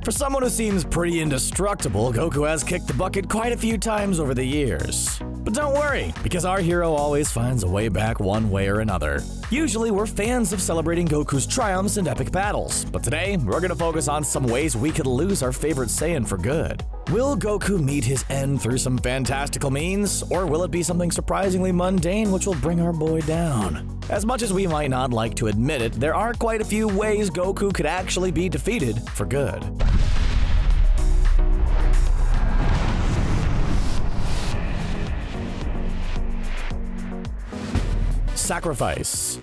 For someone who seems pretty indestructible, Goku has kicked the bucket quite a few times over the years. But don't worry, because our hero always finds a way back one way or another. Usually, we're fans of celebrating Goku's triumphs and epic battles, but today, we're gonna focus on some ways we could lose our favorite Saiyan for good. Will Goku meet his end through some fantastical means, or will it be something surprisingly mundane which will bring our boy down? As much as we might not like to admit it, there are quite a few ways Goku could actually be defeated for good. Sacrifice.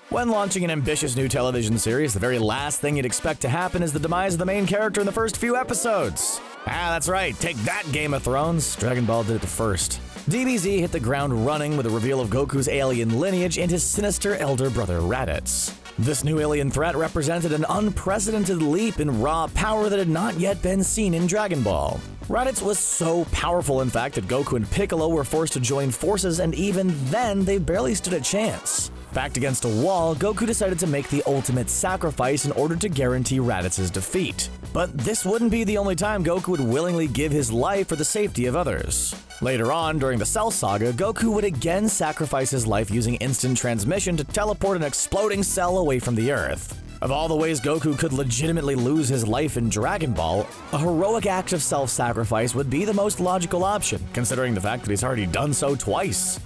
When launching an ambitious new television series, the very last thing you'd expect to happen is the demise of the main character in the first few episodes. That's right, take that, Game of Thrones. Dragon Ball did it first. DBZ hit the ground running with the reveal of Goku's alien lineage and his sinister elder brother Raditz. This new alien threat represented an unprecedented leap in raw power that had not yet been seen in Dragon Ball. Raditz was so powerful, in fact, that Goku and Piccolo were forced to join forces, and even then, they barely stood a chance. Backed against a wall, Goku decided to make the ultimate sacrifice in order to guarantee Raditz's defeat. But this wouldn't be the only time Goku would willingly give his life for the safety of others. Later on, during the Cell Saga, Goku would again sacrifice his life using instant transmission to teleport an exploding cell away from the Earth. Of all the ways Goku could legitimately lose his life in Dragon Ball, a heroic act of self-sacrifice would be the most logical option, considering the fact that he's already done so twice.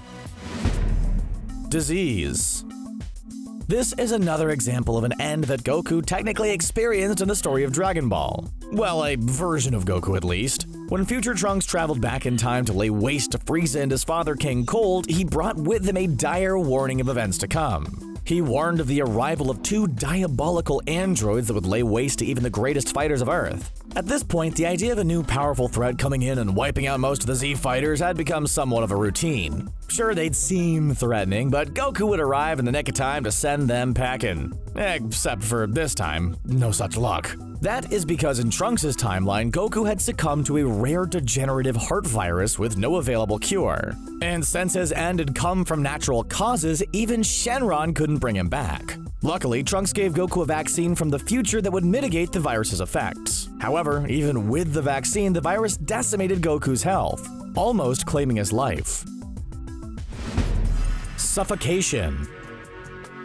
Disease. This is another example of an end that Goku technically experienced in the story of Dragon Ball. Well, a version of Goku at least. When future Trunks traveled back in time to lay waste to Frieza and his father King Cold, he brought with him a dire warning of events to come. He warned of the arrival of two diabolical androids that would lay waste to even the greatest fighters of Earth. At this point, the idea of a new powerful threat coming in and wiping out most of the Z fighters had become somewhat of a routine. Sure, they'd seem threatening, but Goku would arrive in the nick of time to send them packing. Except for this time, no such luck. That is because in Trunks' timeline, Goku had succumbed to a rare degenerative heart virus with no available cure. And since his end had come from natural causes, even Shenron couldn't bring him back. Luckily, Trunks gave Goku a vaccine from the future that would mitigate the virus's effects. However, even with the vaccine, the virus decimated Goku's health, almost claiming his life. Suffocation.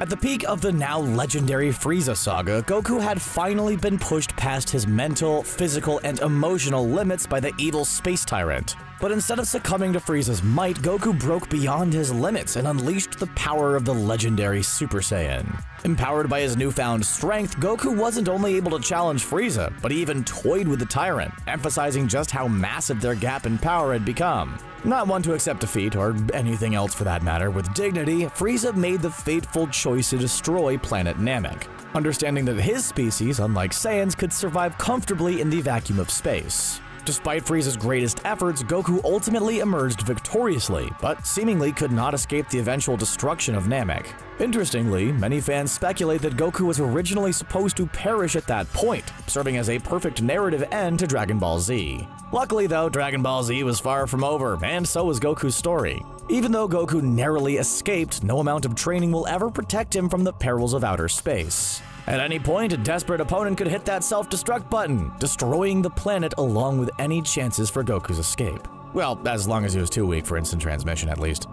At the peak of the now legendary Frieza saga, Goku had finally been pushed past his mental, physical, and emotional limits by the evil space tyrant. But instead of succumbing to Frieza's might, Goku broke beyond his limits and unleashed the power of the legendary Super Saiyan. Empowered by his newfound strength, Goku wasn't only able to challenge Frieza, but he even toyed with the tyrant, emphasizing just how massive their gap in power had become. Not one to accept defeat, or anything else for that matter, with dignity, Frieza made the fateful choice to destroy planet Namek, understanding that his species, unlike Saiyans, could survive comfortably in the vacuum of space. Despite Frieza's greatest efforts, Goku ultimately emerged victoriously, but seemingly could not escape the eventual destruction of Namek. Interestingly, many fans speculate that Goku was originally supposed to perish at that point, serving as a perfect narrative end to Dragon Ball Z. Luckily though, Dragon Ball Z was far from over, and so was Goku's story. Even though Goku narrowly escaped, no amount of training will ever protect him from the perils of outer space. At any point, a desperate opponent could hit that self-destruct button, destroying the planet along with any chances for Goku's escape. Well, as long as he was too weak for instant transmission at least.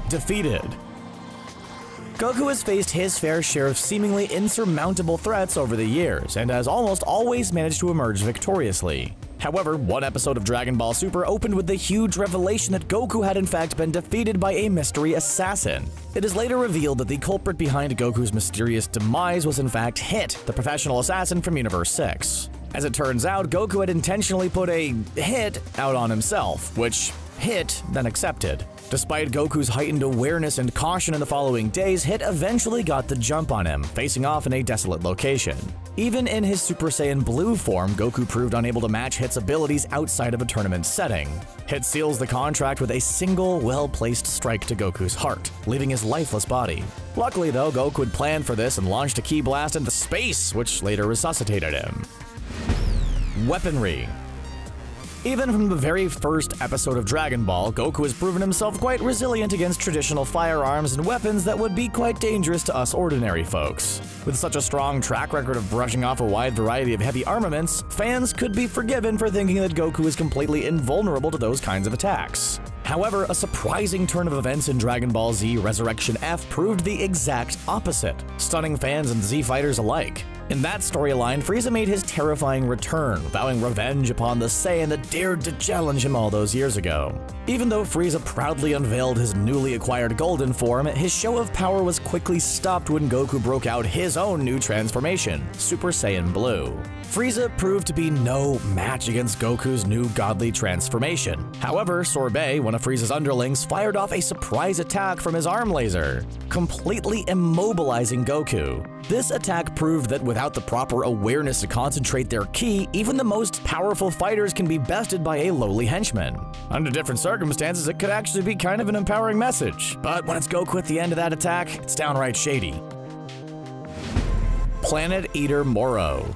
Defeated. Goku has faced his fair share of seemingly insurmountable threats over the years, and has almost always managed to emerge victoriously. However, one episode of Dragon Ball Super opened with the huge revelation that Goku had in fact been defeated by a mystery assassin. It is later revealed that the culprit behind Goku's mysterious demise was in fact Hit, the professional assassin from Universe 6. As it turns out, Goku had intentionally put a hit out on himself, which Hit then accepted. Despite Goku's heightened awareness and caution in the following days, Hit eventually got the jump on him, facing off in a desolate location. Even in his Super Saiyan Blue form, Goku proved unable to match Hit's abilities outside of a tournament setting. Hit seals the contract with a single, well-placed strike to Goku's heart, leaving his lifeless body. Luckily though, Goku had planned for this and launched a ki blast into space, which later resuscitated him. Weaponry. Even from the very first episode of Dragon Ball, Goku has proven himself quite resilient against traditional firearms and weapons that would be quite dangerous to us ordinary folks. With such a strong track record of brushing off a wide variety of heavy armaments, fans could be forgiven for thinking that Goku is completely invulnerable to those kinds of attacks. However, a surprising turn of events in Dragon Ball Z Resurrection F proved the exact opposite, stunning fans and Z fighters alike. In that storyline, Frieza made his terrifying return, vowing revenge upon the Saiyan that dared to challenge him all those years ago. Even though Frieza proudly unveiled his newly acquired golden form, his show of power was quickly stopped when Goku broke out his own new transformation, Super Saiyan Blue. Frieza proved to be no match against Goku's new godly transformation. However, Sorbet, one of Frieza's underlings, fired off a surprise attack from his arm laser, completely immobilizing Goku. This attack proved that without the proper awareness to concentrate their ki, even the most powerful fighters can be bested by a lowly henchman. Under different circumstances, it could actually be kind of an empowering message, but when it's Goku at the end of that attack, it's downright shady. Planet Eater Moro.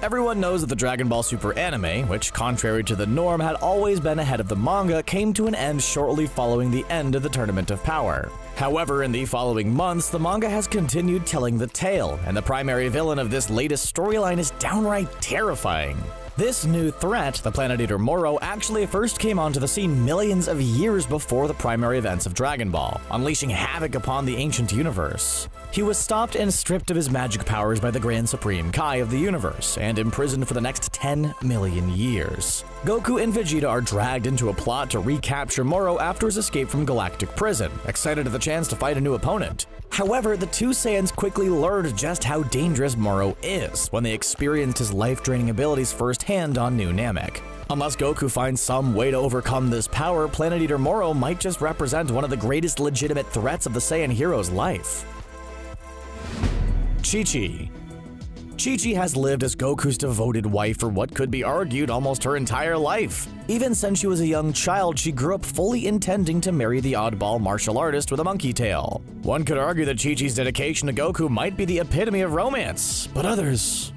Everyone knows that the Dragon Ball Super anime, which contrary to the norm had always been ahead of the manga, came to an end shortly following the end of the Tournament of Power. However, in the following months, the manga has continued telling the tale, and the primary villain of this latest storyline is downright terrifying. This new threat, the Planet Eater Moro, actually first came onto the scene millions of years before the primary events of Dragon Ball, unleashing havoc upon the ancient universe. He was stopped and stripped of his magic powers by the Grand Supreme Kai of the universe, and imprisoned for the next 10 million years. Goku and Vegeta are dragged into a plot to recapture Moro after his escape from Galactic Prison, excited at the chance to fight a new opponent. However, the two Saiyans quickly learned just how dangerous Moro is when they experienced his life-draining abilities firsthand on New Namek. Unless Goku finds some way to overcome this power, Planet Eater Moro might just represent one of the greatest legitimate threats of the Saiyan hero's life. Chi-Chi. Chi-Chi has lived as Goku's devoted wife for what could be argued almost her entire life. Even since she was a young child, she grew up fully intending to marry the oddball martial artist with a monkey tail. One could argue that Chi-Chi's dedication to Goku might be the epitome of romance, but others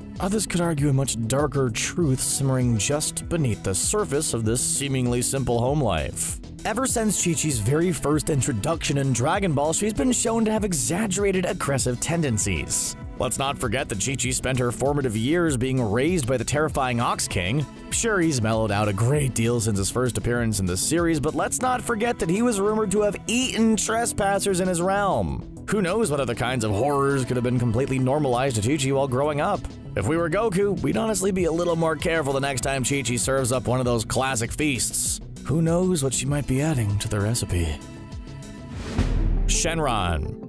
could argue a much darker truth simmering just beneath the surface of this seemingly simple home life. Ever since Chi-Chi's very first introduction in Dragon Ball, she's been shown to have exaggerated aggressive tendencies. Let's not forget that Chi-Chi spent her formative years being raised by the terrifying Ox King. Sure, he's mellowed out a great deal since his first appearance in the series, but let's not forget that he was rumored to have eaten trespassers in his realm. Who knows what other kinds of horrors could have been completely normalized to Chi-Chi while growing up. If we were Goku, we'd honestly be a little more careful the next time Chi-Chi serves up one of those classic feasts. Who knows what she might be adding to the recipe. Shenron.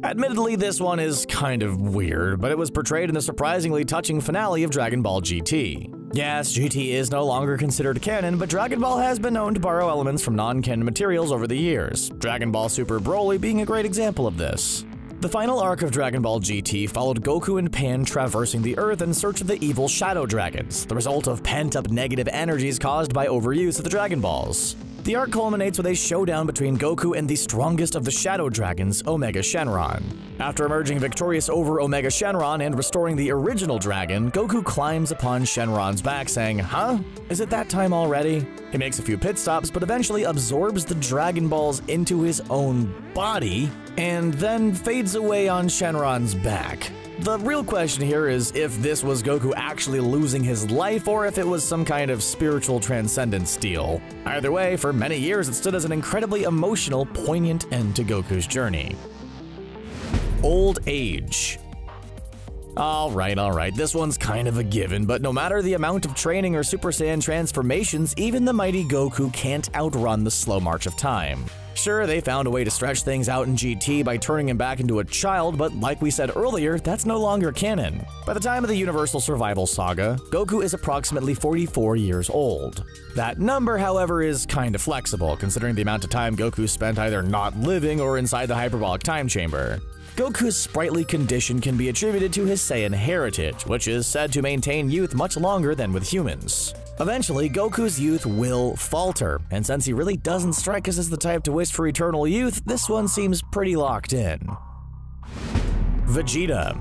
Admittedly, this one is kind of weird, but it was portrayed in the surprisingly touching finale of Dragon Ball GT. Yes, GT is no longer considered canon, but Dragon Ball has been known to borrow elements from non-canon materials over the years, Dragon Ball Super Broly being a great example of this. The final arc of Dragon Ball GT followed Goku and Pan traversing the Earth in search of the evil Shadow Dragons, the result of pent-up negative energies caused by overuse of the Dragon Balls. The arc culminates with a showdown between Goku and the strongest of the Shadow Dragons, Omega Shenron. After emerging victorious over Omega Shenron and restoring the original dragon, Goku climbs upon Shenron's back saying, "Huh? Is it that time already?" He makes a few pit stops but eventually absorbs the Dragon Balls into his own body and then fades away on Shenron's back. The real question here is if this was Goku actually losing his life or if it was some kind of spiritual transcendence deal. Either way, for many years it stood as an incredibly emotional, poignant end to Goku's journey. Old age. Alright, this one's kind of a given, but no matter the amount of training or Super Saiyan transformations, even the mighty Goku can't outrun the slow march of time. Sure, they found a way to stretch things out in GT by turning him back into a child, but like we said earlier, that's no longer canon. By the time of the Universal Survival Saga, Goku is approximately 44 years old. That number, however, is kind of flexible, considering the amount of time Goku spent either not living or inside the hyperbolic time chamber. Goku's sprightly condition can be attributed to his Saiyan heritage, which is said to maintain youth much longer than with humans. Eventually, Goku's youth will falter, and since he really doesn't strike us as the type to wish for eternal youth, this one seems pretty locked in. Vegeta.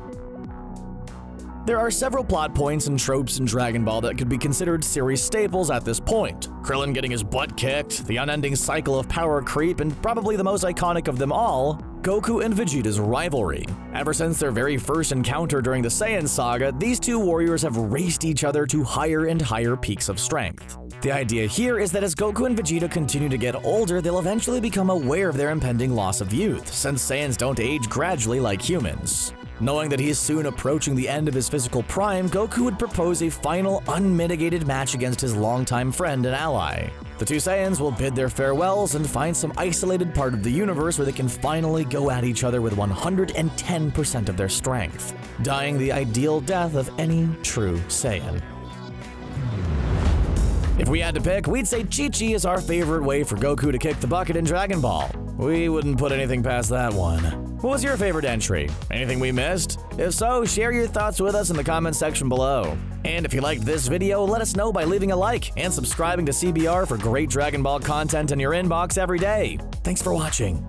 There are several plot points and tropes in Dragon Ball that could be considered series staples at this point. Krillin getting his butt kicked, the unending cycle of power creep, and probably the most iconic of them all, Goku and Vegeta's rivalry. Ever since their very first encounter during the Saiyan saga, these two warriors have raced each other to higher and higher peaks of strength. The idea here is that as Goku and Vegeta continue to get older, they'll eventually become aware of their impending loss of youth, since Saiyans don't age gradually like humans. Knowing that he is soon approaching the end of his physical prime, Goku would propose a final, unmitigated match against his longtime friend and ally. The two Saiyans will bid their farewells and find some isolated part of the universe where they can finally go at each other with 110% of their strength, dying the ideal death of any true Saiyan. If we had to pick, we'd say Chi-Chi is our favorite way for Goku to kick the bucket in Dragon Ball. We wouldn't put anything past that one. What was your favorite entry? Anything we missed? If so, share your thoughts with us in the comments section below. And if you liked this video, let us know by leaving a like and subscribing to CBR for great Dragon Ball content in your inbox every day. Thanks for watching.